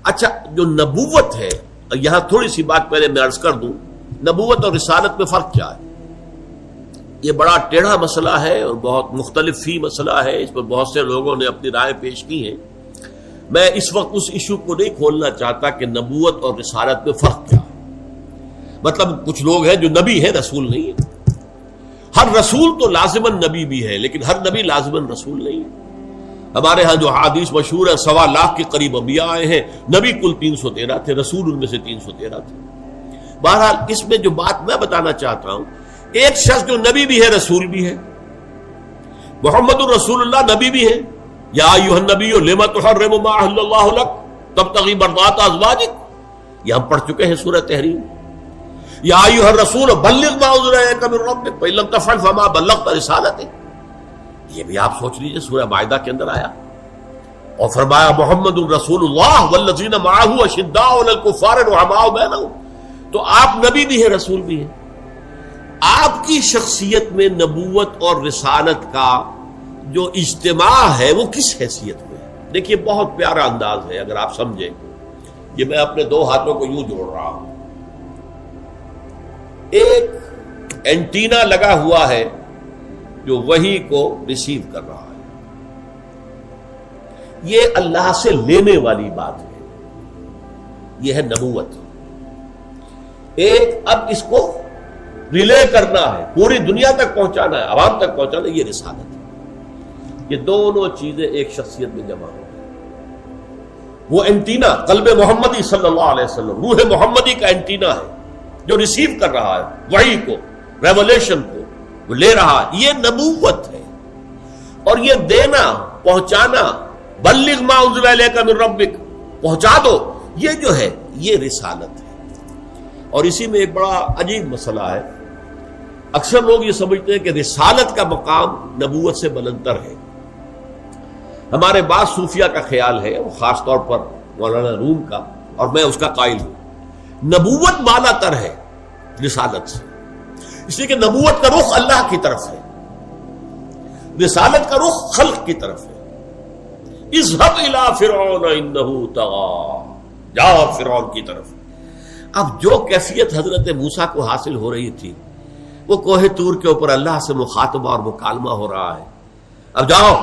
اچھا، جو نبوت ہے، یہاں تھوڑی سی بات پہلے میں عرض کر دوں، نبوت اور رسالت میں فرق کیا ہے؟ یہ بڑا ٹیڑھا مسئلہ ہے اور بہت مختلف فی مسئلہ ہے، اس پر بہت سے لوگوں نے اپنی رائے پیش کی ہیں۔ میں اس وقت اس ایشو کو نہیں کھولنا چاہتا کہ نبوت اور رسالت میں فرق کیا ہے۔ مطلب کچھ لوگ ہیں جو نبی ہے، رسول نہیں ہے۔ ہر رسول تو لازماً نبی بھی ہے، لیکن ہر نبی لازماً رسول نہیں ہے۔ ہمارے ہاں جو حدیث مشہور ہے 1.25 لاکھ کے قریب انبیاء آئے ہیں، نبی کل 313 تھے، رسول ان میں سے 313 تھے۔ بہرحال اس میں جو بات میں بتانا چاہتا ہوں، ایک شخص جو نبی بھی ہے رسول بھی ہے، محمد الرسول اللہ نبی بھی ہے، یا ایھا النبی لما تحرم ما احل اللہ لک تبتغی مرضات ازواجک، یہ ہم پڑھ چکے ہیں سورہ تحریم۔ یا ایھا الرسول بلغ ما انزل الیک من ربک فإن لم تفعل فما بلغت رسالتہ، یہ بھی آپ سوچ لیجئے سورہ مائدہ کے اندر آیا۔ اور فرمایا محمد الرسول اللہ والذین معہ اشداء علی الکفار رحماء بینہم، تو آپ نبی بھی ہیں رسول بھی ہیں۔ آپ کی شخصیت میں نبوت اور رسالت کا جو اجتماع ہے وہ کس حیثیت میں ہے؟ دیکھیے بہت پیارا انداز ہے اگر آپ سمجھیں۔ یہ میں اپنے 2 ہاتھوں کو یوں جوڑ رہا ہوں، ایک اینٹینا لگا ہوا ہے جو وحی کو ریسیو کر رہا ہے، یہ اللہ سے لینے والی بات ہے، یہ ہے نبوت۔ ایک اب اس کو ریلے کرنا ہے، پوری دنیا تک پہنچانا ہے، عوام تک پہنچانا ہے، یہ رسالت ہے۔ یہ دونوں چیزیں ایک شخصیت میں جمع ہو گئی۔ وہ اینٹینا قلب محمدی صلی اللہ علیہ وسلم، روح محمدی کا اینٹینا ہے جو ریسیو کر رہا ہے وحی کو، ریولیشن کو، وہ لے رہا ہے، یہ نبوت ہے۔ اور یہ دینا، پہنچانا، بلغ ما انزل الیک من ربک، پہنچا دو، یہ جو ہے یہ رسالت ہے۔ اور اسی میں ایک بڑا عجیب مسئلہ ہے، اکثر لوگ یہ سمجھتے ہیں کہ رسالت کا مقام نبوت سے بلندتر ہے۔ ہمارے بعض صوفیہ کا خیال ہے، وہ خاص طور پر مولانا روم کا، اور میں اس کا قائل ہوں، نبوت بالا تر ہے رسالت سے، اس لیے کہ نبوت کا رخ اللہ کی طرف ہے، رسالت کا رخ خلق کی طرف ہے۔ اذهب الى فرعون انه طغى، جاؤ فرعون کی طرف۔ اب جو کیفیت حضرت موسیٰ کو حاصل ہو رہی تھی، وہ کوہ طور کے اوپر اللہ سے مخاطبہ اور مکالمہ ہو رہا ہے، اب جاؤ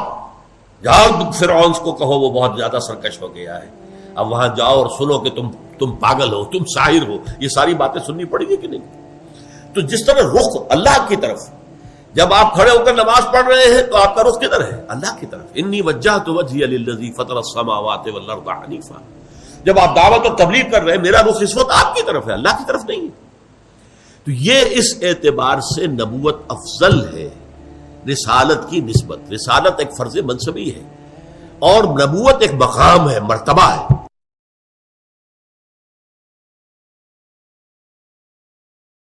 فرعون کو کہو وہ بہت زیادہ سرکش ہو گیا ہے، اب وہاں جاؤ اور سنو کہ تم پاگل ہو، تم ساحر ہو، یہ ساری باتیں سننی پڑیں گی کہ نہیں؟ تو جس طرح رخ اللہ کی طرف، جب آپ کھڑے ہو کر نماز پڑھ رہے ہیں تو آپ کا رخ کدھر ہے؟ اللہ کی طرف۔ انی وجہت وجہی للذی فطر السماوات والارض حنیفا، جب آپ دعوت اور تبلیغ کر رہے ہیں میرا رخ اس وقت آپ کی طرف ہے، اللہ کی طرف نہیں ہے۔ تو یہ اس اعتبار سے نبوت افضل ہے رسالت کی نسبت۔ رسالت ایک فرض منصبی ہے اور نبوت ایک مقام ہے، مرتبہ ہے۔